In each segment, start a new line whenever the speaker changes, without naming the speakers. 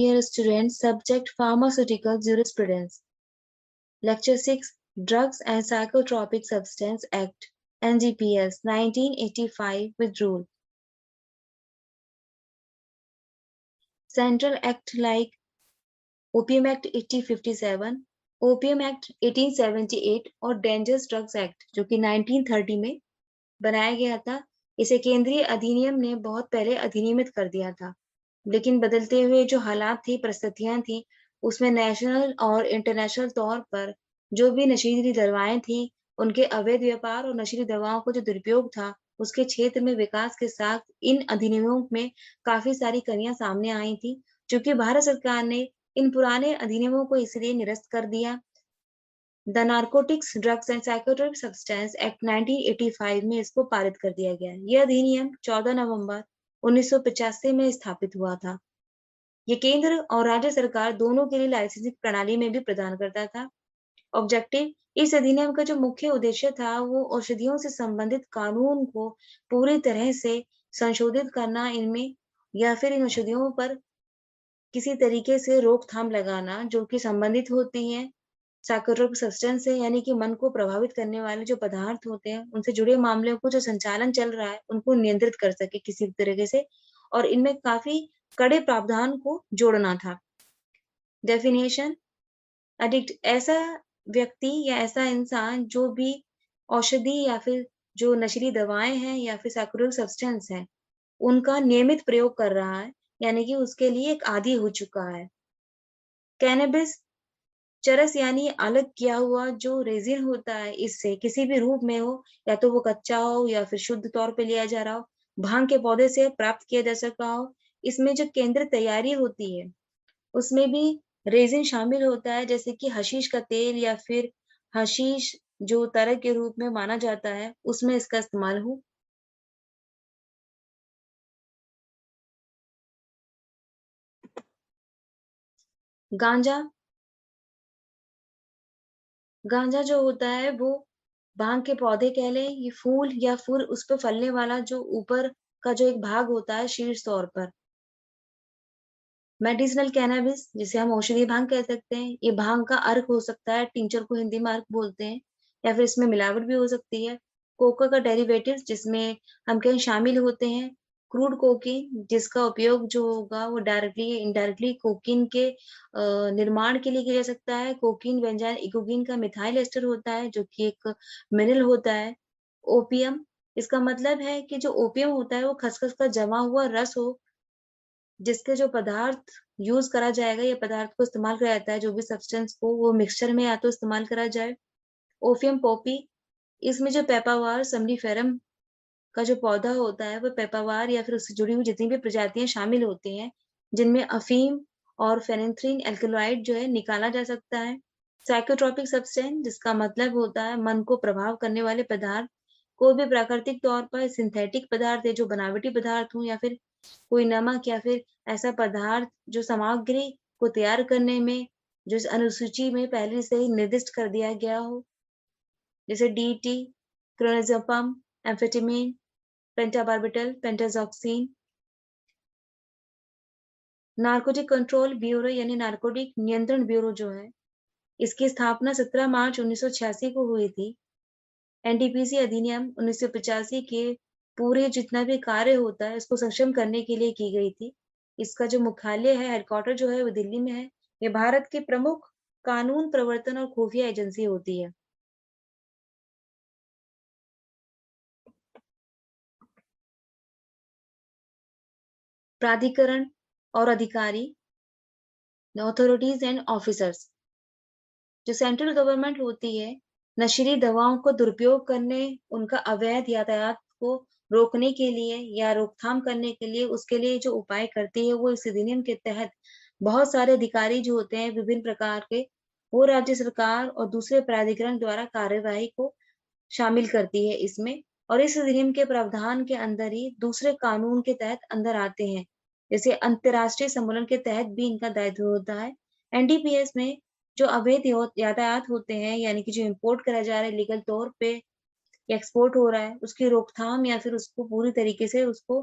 Dear students, subject Pharmaceutical Jurisprudence. Lecture 6, Drugs and Psychotropic Substance Act, NDPS 1985 with rule. Central Act like Opium Act 1857, Opium Act 1878 और Dangerous Drugs Act जो कि 1930 में बनाया गया था। इसे केंद्रीय अधिनियम ने बहुत पहले अधिनियमित कर दिया था, लेकिन बदलते हुए जो हालात थी, परिस्थितियां थी, उसमें नेशनल और इंटरनेशनल तौर पर जो भी नशीली दवाएं थी, उनके अवैध व्यापार और नशीली दवाओं को जो दुरुपयोग था, उसके क्षेत्र में विकास के साथ इन अधिनियमों में काफी सारी कमियां सामने आई थी, क्योंकि भारत सरकार ने इन पुराने अधिनियमों को इसलिए निरस्त कर दिया। The narcotics drugs and psychotropic substance act 1985 में इसको पारित कर दिया गया। यह अधिनियम 14 नवंबर 1985 में स्थापित हुआ था। ये केंद्र और राज्य सरकार दोनों के लिए लाइसेंसिंग प्रणाली में भी प्रदान करता था। ऑब्जेक्टिव, इस अधिनियम का जो मुख्य उद्देश्य था वो औषधियों से संबंधित कानून को पूरी तरह से संशोधित करना, इनमें या फिर इन औषधियों पर किसी तरीके से रोकथाम लगाना जो कि संबंधित होती है साइकोट्रोपिक सब्सटेंस से, यानी कि मन को प्रभावित करने वाले जो पदार्थ होते हैं, उनसे जुड़े मामलों को जो संचालन चल रहा है, उनको नियंत्रित कर सके किसी तरीके से, और इनमें काफी कड़े प्रावधान को जोड़ना था। डेफिनेशन, एडिक्ट ऐसा व्यक्ति या ऐसा इंसान जो भी औषधि या फिर जो नशीली दवाएं हैं या फिर साइकोट्रोपिक सब्सटेंस है, उनका नियमित प्रयोग कर रहा है, यानी कि उसके लिए एक आदी हो चुका है। कैनबिस, चरस यानी अलग किया हुआ जो रेजिन होता है, इससे किसी भी रूप में हो, या तो वो कच्चा हो या फिर शुद्ध तौर पे लिया जा रहा हो, भांग के पौधे से प्राप्त किया जा सका हो। इसमें जो केंद्र तैयारी होती है उसमें भी रेजिन शामिल होता है, जैसे कि हशीश का तेल या फिर हशीश जो तरह के रूप में माना जाता है, उसमें इसका इस्तेमाल हो। गांजा, गांजा जो होता है वो भांग के पौधे कह लें, ये फूल या फिर उस पर फलने वाला जो ऊपर का जो एक भाग होता है शीर्ष तौर पर। मेडिसिनल कैनबिस, जिसे हम औषधीय भांग कह सकते हैं, ये भांग का अर्क हो सकता है, टिंचर को हिंदी में अर्क बोलते हैं, या फिर इसमें मिलावट भी हो सकती है। कोका का डेरिवेटिव्स, जिसमें हम कहीं शामिल होते हैं। क्रूड कोकीन, जिसका उपयोग जो होगा वो डायरेक्टली या इनडायरेक्टली कोकीन के निर्माण के लिए किया जा सकता है। कोकीन व्यंजन इकोकीन का मिथाइल एस्टर होता है, जो कि एक मिनरल होता है। ओपियम, इसका मतलब है कि जो ओपियम होता है वो खसखस का जमा हुआ रस हो, जिसके जो पदार्थ यूज करा जाएगा या पदार्थ को इस्तेमाल करा जाता है, जो भी सब्सटेंस को, वो मिक्सचर में या तो इस्तेमाल करा जाए। ओपियम पॉपी, इसमें जो पेपावार समनीफेरम का जो पौधा होता है, वो पेपावार या फिर उससे जुड़ी हुई जितनी भी प्रजातियां शामिल होती हैं, जिनमें अफीम और फेनेंथ्रीन एल्कलॉइड जो है निकाला जा सकता है। साइकोट्रोपिक सब्सटेंस, जिसका मतलब होता है मन को प्रभाव करने वाले पदार्थ, कोई भी प्राकृतिक तौर पर सिंथेटिक पदार्थ है जो बनावटी पदार्थ हो, या फिर कोई नमक या फिर ऐसा पदार्थ जो सामग्री को तैयार करने में जो इस अनुसूची में पहले से ही निर्दिष्ट कर दिया गया हो, जैसे DT, clonazepam, amphetamine, pentabarbital, pentazocine. Narcotic control bureau यानी नार्कोटिक नियंत्रण ब्यूरो जो है, इसकी स्थापना 17 मार्च 1986 को हुई थी। एनडीपीसी अधिनियम 1985 के पूरे जितना भी कार्य होता है इसको सक्षम करने के लिए की गई थी। इसका जो मुख्यालय है, हेडक्वार्टर जो है वो दिल्ली में है। ये भारत की प्रमुख कानून प्रवर्तन और खुफिया एजेंसी होती है। प्राधिकरण और अधिकारी, ऑथोरिटीज एंड ऑफिसर्स, जो सेंट्रल गवर्नमेंट होती है, नशीली दवाओं को दुरुपयोग करने, उनका अवैध यातायात को रोकने के लिए या रोकथाम करने के लिए, उसके लिए जो उपाय करती है, वो इस अधिनियम के तहत बहुत सारे अधिकारी जो होते हैं विभिन्न प्रकार के, वो राज्य सरकार और दूसरे प्राधिकरण द्वारा कार्यवाही को शामिल करती है इसमें। और इस अधिनियम के प्रावधान के अंदर ही दूसरे कानून के तहत अंदर आते हैं, जैसे अंतर्राष्ट्रीय सम्मेलन के तहत भी इनका दायित्व होता है। एनडीपीएस में जो अवैध यातायात होते हैं, यानी कि जो इम्पोर्ट करा जा रहा है लीगल तौर पे या एक्सपोर्ट हो रहा है, उसकी रोकथाम या फिर उसको पूरी तरीके से उसको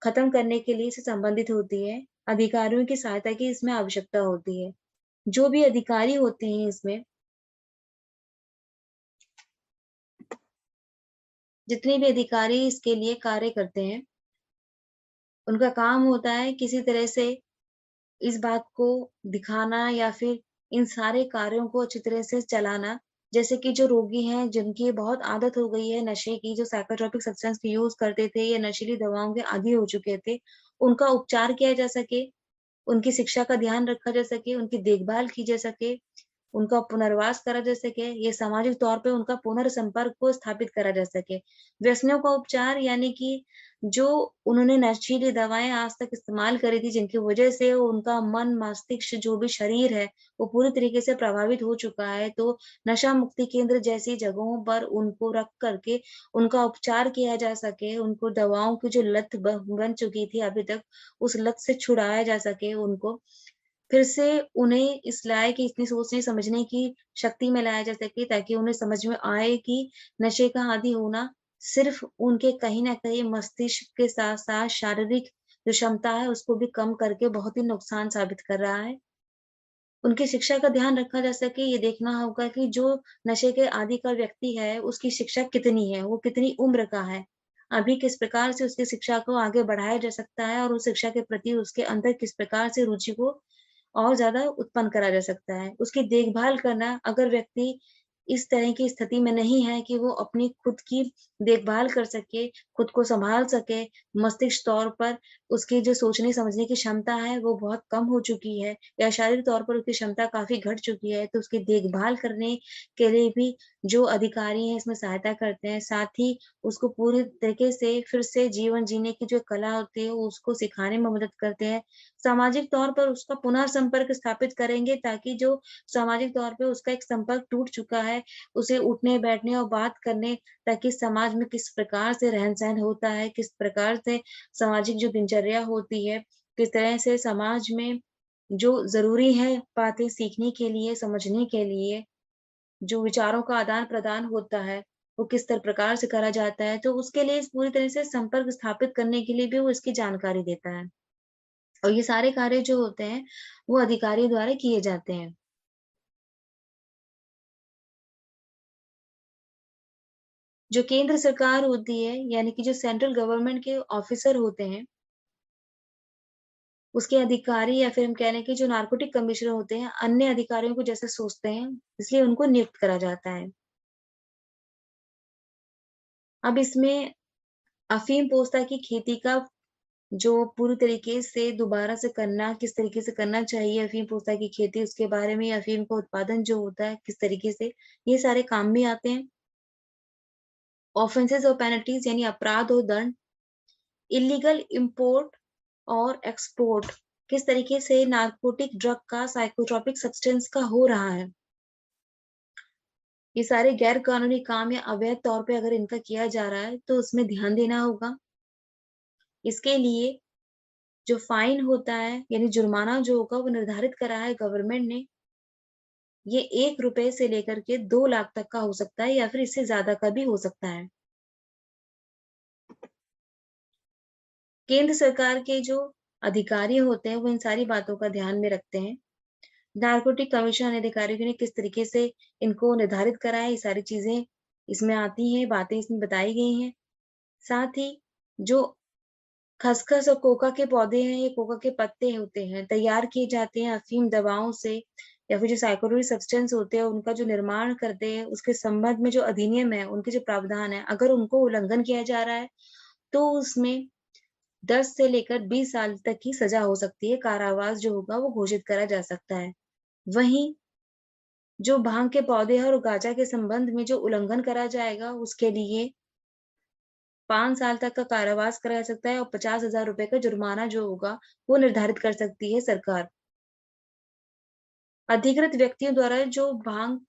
खत्म करने के लिए से संबंधित होती है। अधिकारियों की सहायता की इसमें आवश्यकता होती है। जो भी अधिकारी होते हैं इसमें, जितने भी अधिकारी इसके लिए कार्य करते हैं, उनका काम होता है किसी तरह से इस बात को दिखाना या फिर इन सारे कार्यों को अच्छी तरह से चलाना। जैसे कि जो रोगी हैं, जिनकी बहुत आदत हो गई है नशे की, जो साइकोट्रोपिक सब्सटेंस की यूज़ करते थे या नशीली दवाओं के आदी हो चुके थे, उनका उपचार किया जा सके, उनकी शिक्षा का ध्यान रखा जा सके, उनकी देखभाल की जा सके, उनका पुनर्वास करा जा सके, ये सामाजिक तौर पे उनका पुनर्संपर्क को स्थापित करा जा सके। व्यसनियों का उपचार यानी कि जो उन्होंने नशीली दवाएँ आज तक इस्तेमाल करी थी, जिनकी वजह से उनका मन, मस्तिष्क जो भी शरीर है, वो पूरी तरीके से प्रभावित हो चुका है, तो नशा मुक्ति केंद्र जैसी जगहों पर उनको रख कर के उनका उपचार किया जा सके, उनको दवाओं की जो लत बन चुकी थी अभी तक, उस लत से छुड़ाया जा सके उनको। फिर से उन्हें इस लायक इतनी सोचने समझने की शक्ति में लाया जा सके ताकि उन्हें समझ में आए कि नशे का आदी होना सिर्फ़ उनके कहीं न कहीं मस्तिष्क के साथ-साथ शारीरिक जो क्षमता है उसको भी कम करके बहुत ही नुकसान साबित कर रहा है। उनकी शिक्षा का ध्यान रखा जा सके, ये देखना होगा कि जो नशे के आदी का व्यक्ति है, उसकी शिक्षा कितनी है, वो कितनी उम्र का है। अभी किस प्रकार से उसकी शिक्षा को आगे बढ़ाया जा सकता है और उस शिक्षा के प्रति उसके अंदर किस प्रकार से रुचि को और ज़्यादा उत्पन्न करा जा सकता है। उसकी देखभाल करना अगर व्यक्ति इस तरह की स्थिति में नहीं है कि वो अपनी खुद की देखभाल कर सके, खुद को सँभाल सके, मस्तिष्क तौर पर उसकी जो सोचने-समझने की क्षमता है, वो बहुत कम हो चुकी है या शारीरिक तौर पर उसकी क्षमता काफ़ी घट चुकी है, तो उसकी देखभाल करने के लिए भी जो अधिकारी हैं, इसमें सहायता करते हैं। साथ ही उसको पूरी तरीके से फिर से जीवन जीने की जो कला होती है, उसको सिखाने में मदद करते हैं। सामाजिक तौर पर उसका पुनः संपर्क स्थापित करेंगे ताकि जो सामाजिक तौर पे उसका एक संपर्क टूट चुका है, उसे उठने-बैठने और बात करने ताकि समाज में किस प्रकार से रहन-सहन होता है, किस प्रकार से सामाजिक जो दिनचर्या होती है, किस तरह से समाज में जो ज़रूरी है बातें सीखने के लिए, समझने के लिए, जो विचारों का आदान-प्रदान होता है, वो किस प्रकार से करा जाता है, तो उसके लिए इस पूरी तरह से संपर्क स्थापित करने के लिए भी वो इसकी जानकारी देता है। और ये सारे कार्य जो होते हैं, वो अधिकारियों द्वारा किए जाते हैं। जो केंद्र सरकार होती है, यानी कि जो सेंट्रल गवर्नमेंट के ऑफिसर होते हैं, उसके अधिकारी या फिर हम कह लें कि जो नारकोटिक कमिश्नर होते हैं, अन्य अधिकारियों को जैसे सोचते हैं, इसलिए उनको नियुक्त करा जाता है। अब इसमें अफ़ीम पोस्ता की खेती का जो पूरी तरीके से दोबारा से करना, किस तरीके से करना चाहिए अफ़ीम पोस्ता की खेती, उसके बारे में अफ़ीम का उत्पादन जो होता है, किस तरीके से, ये सारे काम भी आते हैं। ऑफेंसेस और पेनल्टीज़ यानी अपराध और दंड, इल्लीगल इम्पोर्ट और एक्सपोर्ट, किस तरीके से नार्कोटिक ड्रग का साइकोट्रोपिक सब्सटेंस का हो रहा है। ये सारे गैर कानूनी काम या अवैध तौर पे अगर इनका किया जा रहा है, तो उसमें ध्यान देना होगा। इसके लिए जो फाइन होता है, यानी जुर्माना जो होगा वो निर्धारित करा है गवर्नमेंट ने। ये ₹1 से लेकर के 2 लाख तक का हो सकता है या फिर इससे ज़्यादा का भी हो सकता है। केंद्र सरकार के जो अधिकारी होते हैं, वो इन सारी बातों का ध्यान में रखते हैं। नारकोटिक कमीशन अधिकारियों ने किस तरीके से इनको निर्धारित करा है, ये सारी चीज़ें इसमें आती हैं, बातें इसमें बताई गई हैं। साथ ही जो खसखस और कोका के पौधे हैं, ये कोका के पत्ते होते हैं, तैयार किए जाते हैं अफ़ीम दवाओं से या फिर जो साइकोट्रोपिक सब्सटेंस होते हैं, उनका जो निर्माण करते हैं, उसके संबंध में जो अधिनियम है, उनके जो प्रावधान है, अगर उनको उल्लंघन किया जा रहा है, तो उसमें 10 से लेकर 20 साल तक की सज़ा हो सकती है, कारावास जो होगा वो घोषित करा जा सकता है। वहीं जो भांग के पौधे हैं और गांजा के संबंध में जो उल्लंघन करा जाएगा, उसके लिए 5 साल तक का कारावास करा सकता है और 50,000 रुपए का जुर्माना जो होगा, वो निर्धारित कर सकती है सरकार। अधिकृत व्यक्तियों द्वारा जो भांग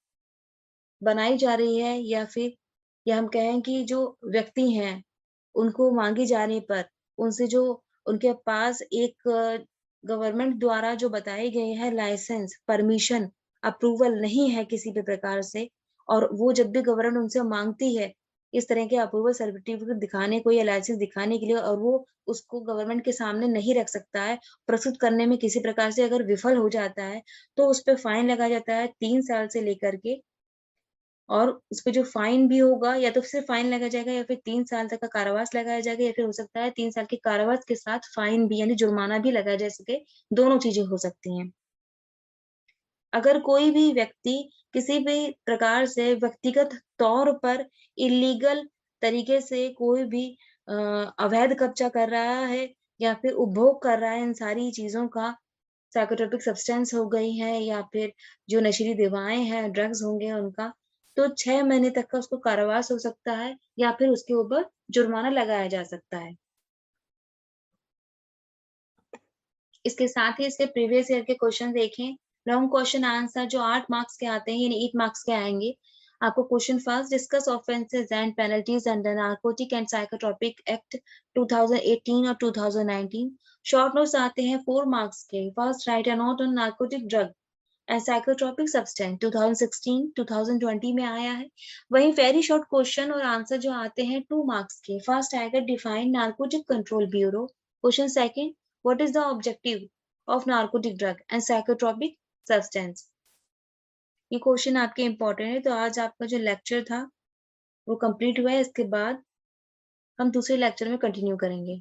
बनाई जा रही है या हम कहें कि जो व्यक्ति हैं, उनको माँगे जाने पर उनसे जो उनके पास एक गवर्नमेंट द्वारा जो बताए गए हैं लाइसेंस, परमिशन, अप्रूवल नहीं है किसी भी प्रकार से और वो जब भी गवर्नमेंट उनसे माँगती है इस तरह के अप्रूवल सर्टिफिकेट दिखाने को या लाइसेंस दिखाने के लिए, और वो उसको गवर्नमेंट के सामने नहीं रख सकता है, प्रस्तुत करने में किसी प्रकार से अगर विफल हो जाता है, तो उस पे फाइन लगाया जाता है 3 साल से लेकर के, और उसपे जो फाइन भी होगा, या तो सिर्फ फाइन लगाया जाएगा या फिर 3 साल तक का कारावास लगाया जाएगा, या फिर हो सकता है 3 साल के कारावास के साथ फाइन भी यानी जुर्माना भी लगाया जा सके, दोनों चीज़ें हो सकती हैं। अगर कोई भी व्यक्ति किसी भी प्रकार से व्यक्तिगत तौर पर इल्लीगल तरीके से कोई भी अवैध कब्जा कर रहा है या फिर उपभोग कर रहा है इन सारी चीज़ों का, साइकोट्रोपिक सब्सटेंस हो गई है या फिर जो नशीली दवाएँ हैं, ड्रग्स होंगे उनका, तो 6 महीने तक का उसको कारावास हो सकता है या फिर उसके ऊपर जुर्माना लगाया जा सकता है। इसके साथ ही इसके प्रीवियस ईयर के क्वेश्चन देखें। लॉन्ग क्वेश्चन आंसर जो 8 मार्क्स के आते हैं, यानी 8 मार्क्स के आएँगे। आपको question first, discuss offences and penalties under narcotic and psychotropic act 2018 और 2019। शॉर्ट नोट्स आते हैं 4 मार्क्स के। First, right a note on narcotic drug and psychotropic substance 2016, 2020 में आया है। वहीं वेरी शॉर्ट क्वेश्चन और आंसर जो आते हैं 2 मार्क्स के। फर्स्ट आएगा define narcotic control bureau. Question second, what is the objective of narcotic drug and psychotropic substance. ये क्वेश्चन आपके इंपॉर्टेंट है। तो आज आपका जो लेक्चर था वो कंप्लीट हुआ है। इसके बाद हम दूसरे लेक्चर में कंटिन्यू करेंगे।